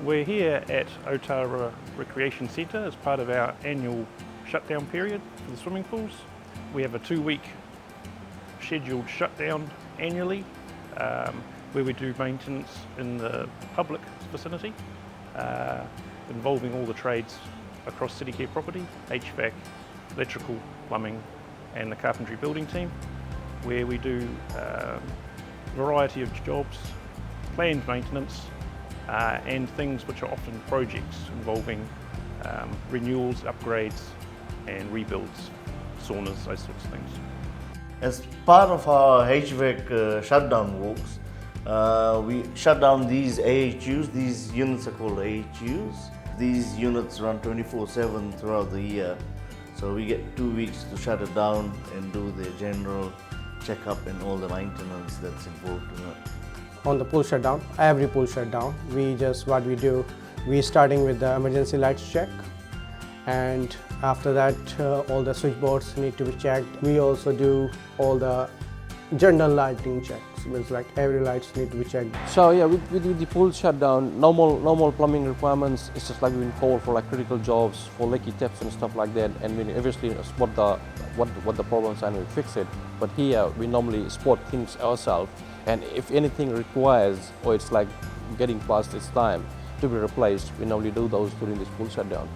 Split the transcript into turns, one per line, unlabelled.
We're here at Otara Recreation Centre as part of our annual shutdown period for the swimming pools. We have a 2-week scheduled shutdown annually where we do maintenance in the public facility involving all the trades across Citycare Property, HVAC, electrical, plumbing and the carpentry building team, where we do a variety of jobs, planned maintenance and things which are often projects involving renewals, upgrades and rebuilds, saunas, those sorts of things.
As part of our HVAC shutdown works, we shut down these AHUs. These units are called AHUs. These units run 24/7 throughout the year. So we get 2 weeks to shut it down and do the general checkup and all the maintenance that's involved in it.
On the pool shutdown, every pool shutdown, we starting with the emergency lights check, and after that all the switchboards need to be checked. We also do all the general lighting checks, means like every lights need to be checked.
So yeah, with the pool shutdown, normal plumbing requirements, it's just like we've been called for like critical jobs, for leaky taps and stuff like that, and we obviously spot what the problems are and we fix it. But here we normally spot things ourselves, and if anything requires, or it's like getting past its time to be replaced, we normally do those during this pool shutdown.